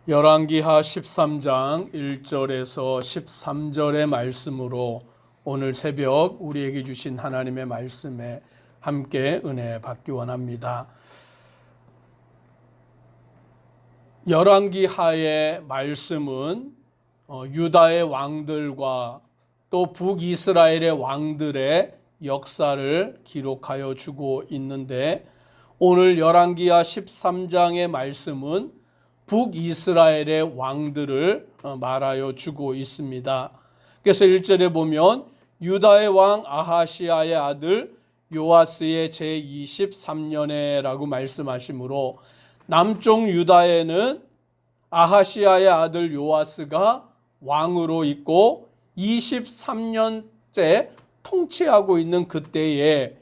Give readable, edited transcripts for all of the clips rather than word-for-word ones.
열왕기하 13장 1절에서 13절의 말씀으로 오늘 새벽 우리에게 주신 하나님의 말씀에 함께 은혜 받기 원합니다. 열왕기하의 말씀은 유다의 왕들과 또 북이스라엘의 왕들의 역사를 기록하여 주고 있는데, 오늘 열왕기하 13장의 말씀은 북이스라엘의 왕들을 말하여 주고 있습니다. 그래서 1절에 보면 유다의 왕 아하시아의 아들 요아스의 제23년에라고 말씀하시므로, 남쪽 유다에는 아하시아의 아들 요아스가 왕으로 있고 23년째 통치하고 있는 그때에,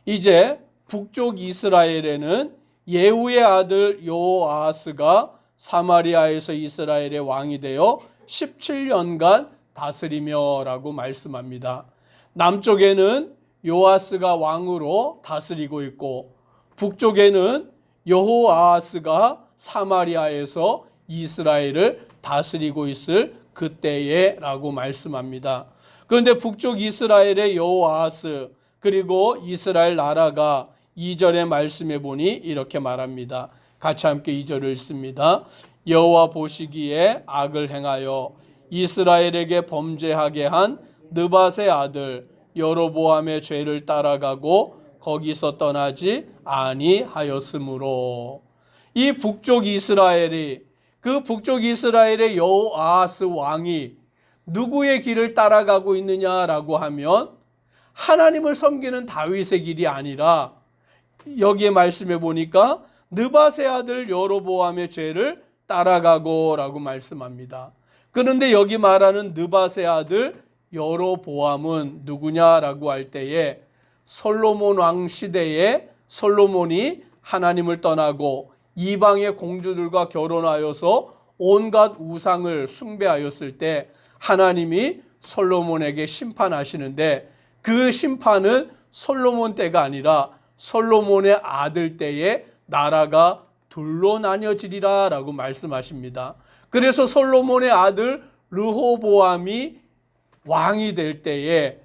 이제 북쪽 이스라엘에는 예후의 아들 요아스가 사마리아에서 이스라엘의 왕이 되어 17년간 다스리며라고 말씀합니다. 남쪽에는 요아스가 왕으로 다스리고 있고, 북쪽에는 여호아하스가 사마리아에서 이스라엘을 다스리고 있을 그때에라고 말씀합니다. 그런데 북쪽 이스라엘의 여호아하스 그리고 이스라엘 나라가 2절의 말씀에 보니 이렇게 말합니다. 같이 함께 2절을 읽습니다. 여호와 보시기에 악을 행하여 이스라엘에게 범죄하게 한 느밧의 아들 여로보암의 죄를 따라가고 거기서 떠나지 아니하였으므로, 이 북쪽 이스라엘이, 그 북쪽 이스라엘의 여호아하스 왕이 누구의 길을 따라가고 있느냐라고 하면 하나님을 섬기는 다윗의 길이 아니라, 여기에 말씀해 보니까 느밧의 아들 여로보암의 죄를 따라가고 라고 말씀합니다. 그런데 여기 말하는 느밧의 아들 여로보암은 누구냐라고 할 때에, 솔로몬 왕 시대에 솔로몬이 하나님을 떠나고 이방의 공주들과 결혼하여서 온갖 우상을 숭배하였을 때 하나님이 솔로몬에게 심판하시는데, 그 심판은 솔로몬 때가 아니라 솔로몬의 아들 때에 나라가 둘로 나뉘어지리라 라고 말씀하십니다. 그래서 솔로몬의 아들 르호보암이 왕이 될 때에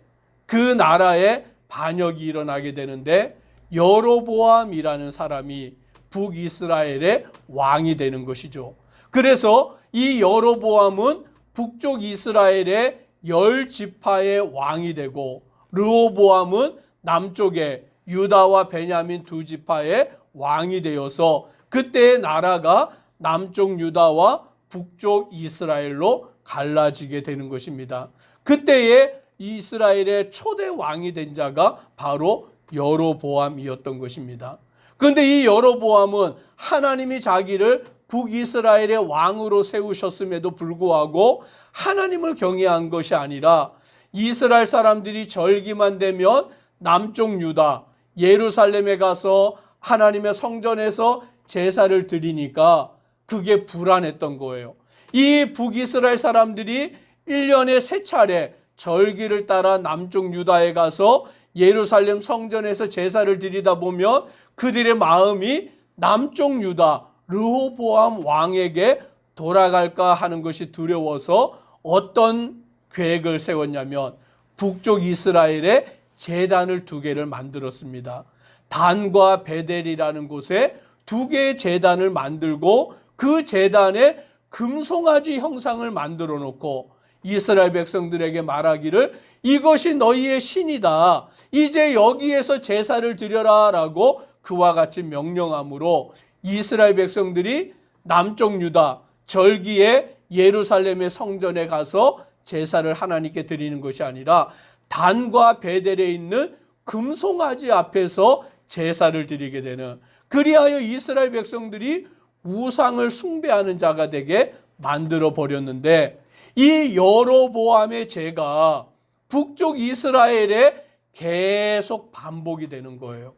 그 나라에 반역이 일어나게 되는데, 여로보암이라는 사람이 북이스라엘의 왕이 되는 것이죠. 그래서 이 여로보암은 북쪽 이스라엘의 10지파의 왕이 되고, 르호보암은 남쪽의 유다와 베냐민 2지파의 왕이 되어서 그때의 나라가 남쪽 유다와 북쪽 이스라엘로 갈라지게 되는 것입니다. 그때의 이스라엘의 초대 왕이 된 자가 바로 여로보암이었던 것입니다. 그런데 이 여로보암은 하나님이 자기를 북이스라엘의 왕으로 세우셨음에도 불구하고 하나님을 경외한 것이 아니라, 이스라엘 사람들이 절기만 되면 남쪽 유다 예루살렘에 가서 하나님의 성전에서 제사를 드리니까 그게 불안했던 거예요. 이 북이스라엘 사람들이 1년에 3차례 절기를 따라 남쪽 유다에 가서 예루살렘 성전에서 제사를 드리다 보면 그들의 마음이 남쪽 유다 르호보암 왕에게 돌아갈까 하는 것이 두려워서 어떤 계획을 세웠냐면, 북쪽 이스라엘에 제단을 2개를 만들었습니다. 단과 베델이라는 곳에 2개의 제단을 만들고, 그 제단에 금송아지 형상을 만들어 놓고 이스라엘 백성들에게 말하기를, 이것이 너희의 신이다, 이제 여기에서 제사를 드려라 라고 그와 같이 명령함으로, 이스라엘 백성들이 남쪽 유다 절기에 예루살렘의 성전에 가서 제사를 하나님께 드리는 것이 아니라 단과 베델에 있는 금송아지 앞에서 제사를 드리게 되는, 그리하여 이스라엘 백성들이 우상을 숭배하는 자가 되게 만들어 버렸는데, 이 여로보암의 죄가 북쪽 이스라엘에 계속 반복이 되는 거예요.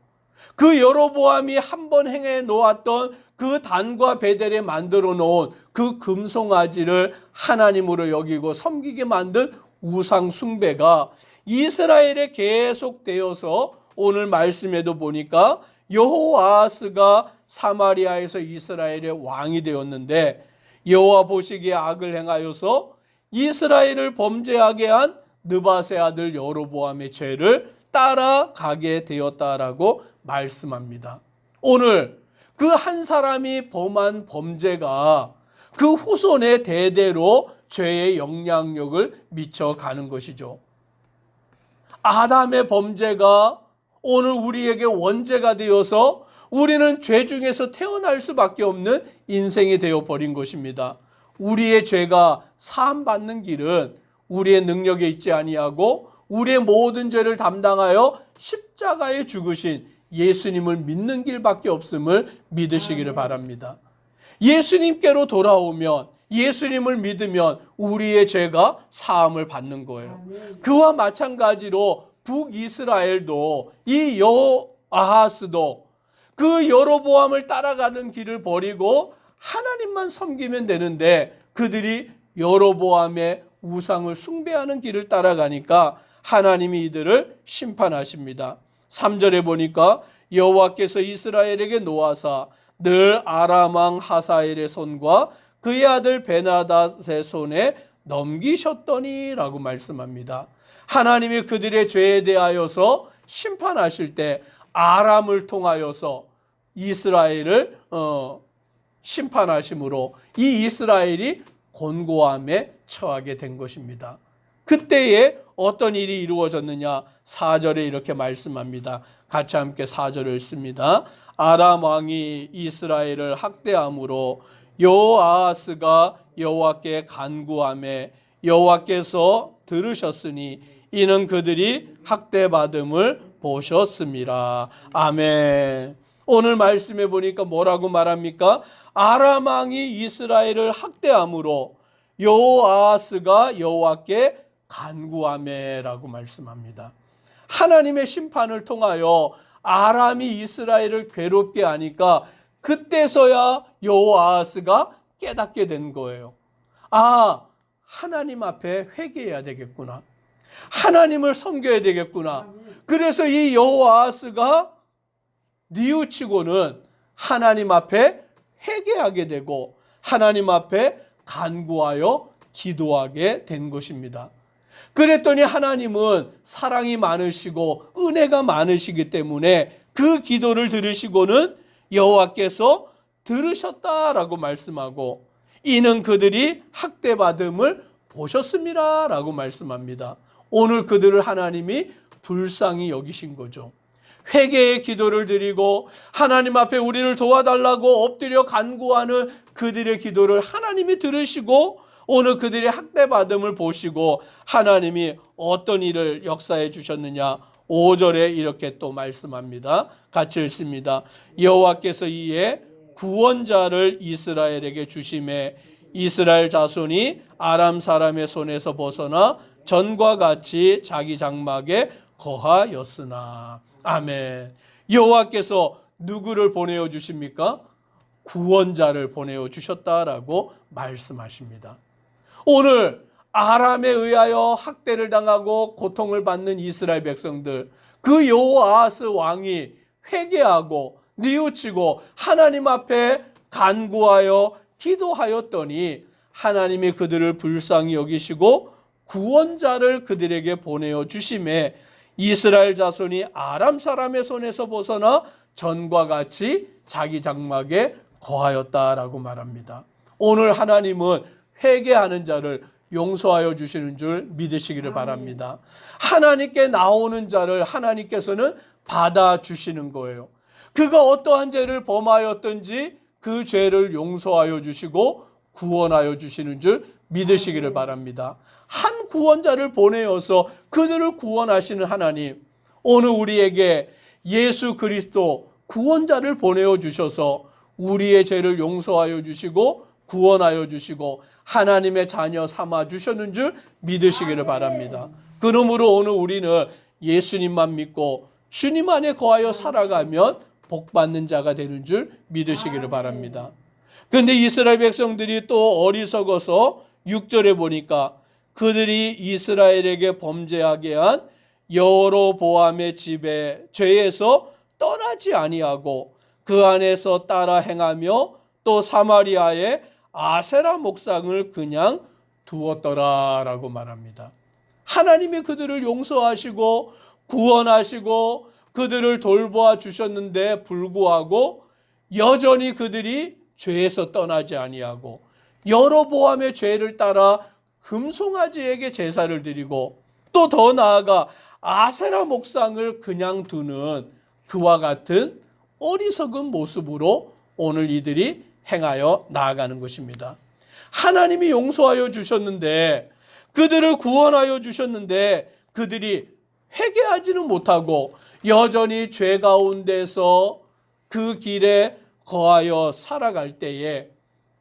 그 여로보암이 한번 행해 놓았던 그 단과 베델에 만들어 놓은 그 금송아지를 하나님으로 여기고 섬기게 만든 우상 숭배가 이스라엘에 계속되어서 오늘 말씀에도 보니까 여호아하스가 사마리아에서 이스라엘의 왕이 되었는데, 여호와 보시기에 악을 행하여서 이스라엘을 범죄하게 한 느밧의 아들 여로보암의 죄를 따라가게 되었다라고 말씀합니다. 오늘 그 한 사람이 범한 범죄가 그 후손의 대대로 죄의 영향력을 미쳐가는 것이죠. 아담의 범죄가 오늘 우리에게 원죄가 되어서 우리는 죄 중에서 태어날 수밖에 없는 인생이 되어버린 것입니다. 우리의 죄가 사함받는 길은 우리의 능력에 있지 아니하고 우리의 모든 죄를 담당하여 십자가에 죽으신 예수님을 믿는 길밖에 없음을 믿으시기를 바랍니다. 예수님께로 돌아오면, 예수님을 믿으면 우리의 죄가 사함을 받는 거예요. 그와 마찬가지로 북이스라엘도, 이 여호아하스도 그 여로보암을 따라가는 길을 버리고 하나님만 섬기면 되는데 그들이 여로보암의 우상을 숭배하는 길을 따라가니까 하나님이 이들을 심판하십니다. 3절에 보니까 여호와께서 이스라엘에게 노하사 늘 아람 왕 하사엘의 손과 그의 아들 베나닷의 손에 넘기셨더니라고 말씀합니다. 하나님이 그들의 죄에 대하여서 심판하실 때 아람을 통하여서 이스라엘을 심판하심으로 이 이스라엘이 곤고함에 처하게 된 것입니다. 그때에 어떤 일이 이루어졌느냐? 4절에 이렇게 말씀합니다. 같이 함께 4절을 읽습니다. 아람 왕이 이스라엘을 학대함으로 여호아하스가 여호와께 간구하매 여호와께서 들으셨으니 이는 그들이 학대받음을 보셨습니다. 아멘. 오늘 말씀해 보니까 뭐라고 말합니까? 아람 왕이 이스라엘을 학대함으로 여호아하스가 여호와께 간구하매라고 말씀합니다. 하나님의 심판을 통하여 아람이 이스라엘을 괴롭게 하니까 그때서야 여호아하스가 깨닫게 된 거예요. 아, 하나님 앞에 회개해야 되겠구나. 하나님을 섬겨야 되겠구나. 그래서 이 여호아하스가 뉘우치고는 하나님 앞에 회개하게 되고 하나님 앞에 간구하여 기도하게 된 것입니다. 그랬더니 하나님은 사랑이 많으시고 은혜가 많으시기 때문에 그 기도를 들으시고는 여호와께서 들으셨다라고 말씀하고 이는 그들이 학대받음을 보셨습니다 라고 말씀합니다. 오늘 그들을 하나님이 불쌍히 여기신 거죠. 회개의 기도를 드리고 하나님 앞에 우리를 도와달라고 엎드려 간구하는 그들의 기도를 하나님이 들으시고 오늘 그들의 학대받음을 보시고 하나님이 어떤 일을 역사해 주셨느냐? 5절에 이렇게 또 말씀합니다. 같이 읽습니다. 여호와께서 이에 구원자를 이스라엘에게 주심에 이스라엘 자손이 아람 사람의 손에서 벗어나 전과 같이 자기 장막에 거하였으나. 아멘. 여호와께서 누구를 보내어 주십니까? 구원자를 보내어 주셨다라고 말씀하십니다. 오늘 아람에 의하여 학대를 당하고 고통을 받는 이스라엘 백성들, 그 여호아하스 왕이 회개하고 뉘우치고 하나님 앞에 간구하여 기도하였더니 하나님이 그들을 불쌍히 여기시고 구원자를 그들에게 보내어 주심에 이스라엘 자손이 아람 사람의 손에서 벗어나 전과 같이 자기 장막에 거하였다라고 말합니다. 오늘 하나님은 회개하는 자를 용서하여 주시는 줄 믿으시기를 바랍니다. 하나님께 나오는 자를 하나님께서는 받아주시는 거예요. 그가 어떠한 죄를 범하였든지 그 죄를 용서하여 주시고 구원하여 주시는 줄 믿으시기를 바랍니다. 한 구원자를 보내어서 그들을 구원하시는 하나님, 오늘 우리에게 예수 그리스도 구원자를 보내어 주셔서 우리의 죄를 용서하여 주시고 구원하여 주시고 하나님의 자녀 삼아 주셨는 줄 믿으시기를 바랍니다. 그러므로 오늘 우리는 예수님만 믿고 주님 안에 거하여 살아가면 복받는 자가 되는 줄 믿으시기를 바랍니다. 그런데 이스라엘 백성들이 또 어리석어서 6절에 보니까 그들이 이스라엘에게 범죄하게 한 여로보암의 집에 죄에서 떠나지 아니하고 그 안에서 따라 행하며 또 사마리아의 아세라 목상을 그냥 두었더라라고 말합니다. 하나님이 그들을 용서하시고 구원하시고 그들을 돌보아 주셨는데 불구하고 여전히 그들이 죄에서 떠나지 아니하고 여로보암의 죄를 따라 금송아지에게 제사를 드리고 또 더 나아가 아세라 목상을 그냥 두는 그와 같은 어리석은 모습으로 오늘 이들이 행하여 나아가는 것입니다. 하나님이 용서하여 주셨는데 그들을 구원하여 주셨는데 그들이 회개하지는 못하고 여전히 죄 가운데서 그 길에 거하여 살아갈 때에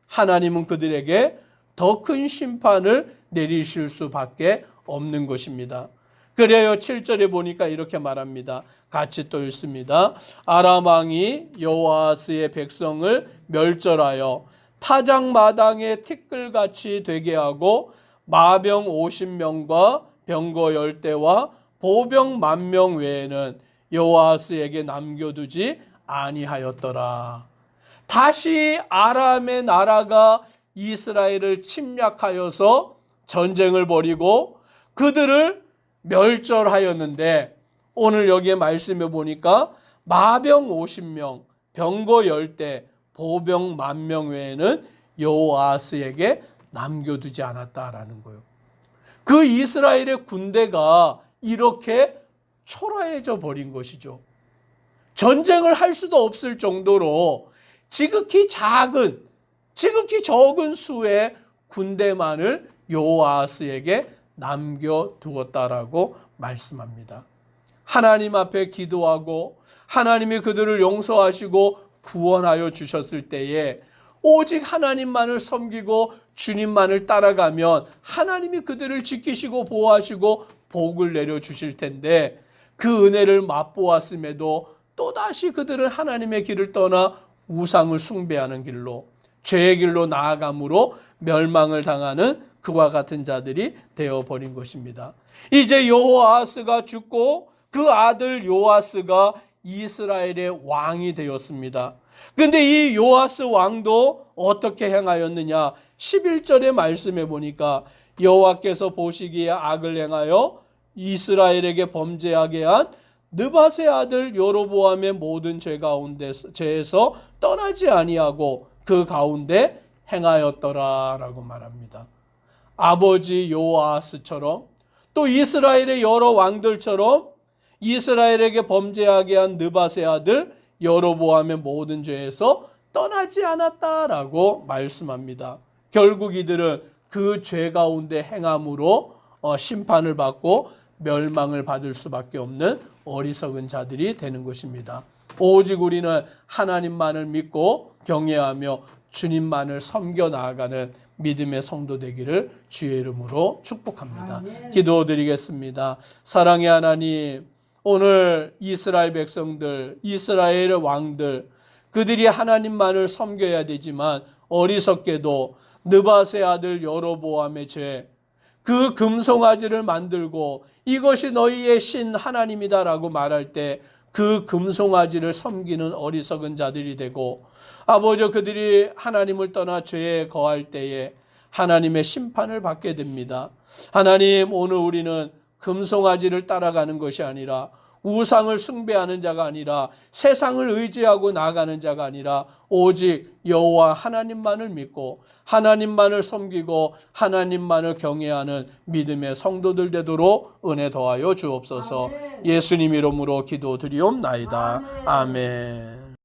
하나님은 그들에게 더 큰 심판을 내리실 수밖에 없는 것입니다. 그래요 7절에 보니까 이렇게 말합니다. 같이 또 읽습니다. 아람 왕이 여호아스의 백성을 멸절하여 타작마당의 티끌같이 되게 하고 마병 50명과 병거 10대와 보병 10,000명 외에는 여호아스에게 남겨두지 아니하였더라. 다시 아람의 나라가 이스라엘을 침략하여서 전쟁을 벌이고 그들을 멸절하였는데 오늘 여기에 말씀해 보니까 마병 50명, 병거 10대, 보병 10,000명 외에는 여호아스에게 남겨두지 않았다라는 거예요. 그 이스라엘의 군대가 이렇게 초라해져 버린 것이죠. 전쟁을 할 수도 없을 정도로 지극히 적은 수의 군대만을 여호아스에게 남겨두었다라고 말씀합니다. 하나님 앞에 기도하고 하나님이 그들을 용서하시고 구원하여 주셨을 때에 오직 하나님만을 섬기고 주님만을 따라가면 하나님이 그들을 지키시고 보호하시고 복을 내려주실 텐데 그 은혜를 맛보았음에도 또다시 그들은 하나님의 길을 떠나 우상을 숭배하는 길로 죄의 길로 나아감으로 멸망을 당하는 그와 같은 자들이 되어버린 것입니다. 이제 여호아스가 죽고 그 아들 요아스가 이스라엘의 왕이 되었습니다. 근데 이 요아스 왕도 어떻게 행하였느냐? 11절의 말씀에 보니까 여호와께서 보시기에 악을 행하여 이스라엘에게 범죄하게 한 느밧의 아들 여로보암의 모든 죄에서 떠나지 아니하고 그 가운데 행하였더라라고 말합니다. 아버지 요아스처럼 또 이스라엘의 여러 왕들처럼 이스라엘에게 범죄하게 한 느밧의 아들 여로보암의 모든 죄에서 떠나지 않았다라고 말씀합니다. 결국 이들은 그 죄 가운데 행함으로 심판을 받고 멸망을 받을 수밖에 없는 어리석은 자들이 되는 것입니다. 오직 우리는 하나님만을 믿고 경외하며 주님만을 섬겨 나아가는 믿음의 성도 되기를 주의 이름으로 축복합니다. 아멘. 기도드리겠습니다. 사랑의 하나님, 오늘 이스라엘 백성들, 이스라엘의 왕들, 그들이 하나님만을 섬겨야 되지만 어리석게도 느밧의 아들 여로보암의 죄, 그 금송아지를 만들고 이것이 너희의 신 하나님이다라고 말할 때 그 금송아지를 섬기는 어리석은 자들이 되고 아버지 그들이 하나님을 떠나 죄에 거할 때에 하나님의 심판을 받게 됩니다. 하나님, 오늘 우리는 금송아지를 따라가는 것이 아니라 우상을 숭배하는 자가 아니라 세상을 의지하고 나아가는 자가 아니라 오직 여호와 하나님만을 믿고 하나님만을 섬기고 하나님만을 경외하는 믿음의 성도들 되도록 은혜 더하여 주옵소서. 아멘. 예수님 이름으로 기도드리옵나이다. 아멘. 아멘.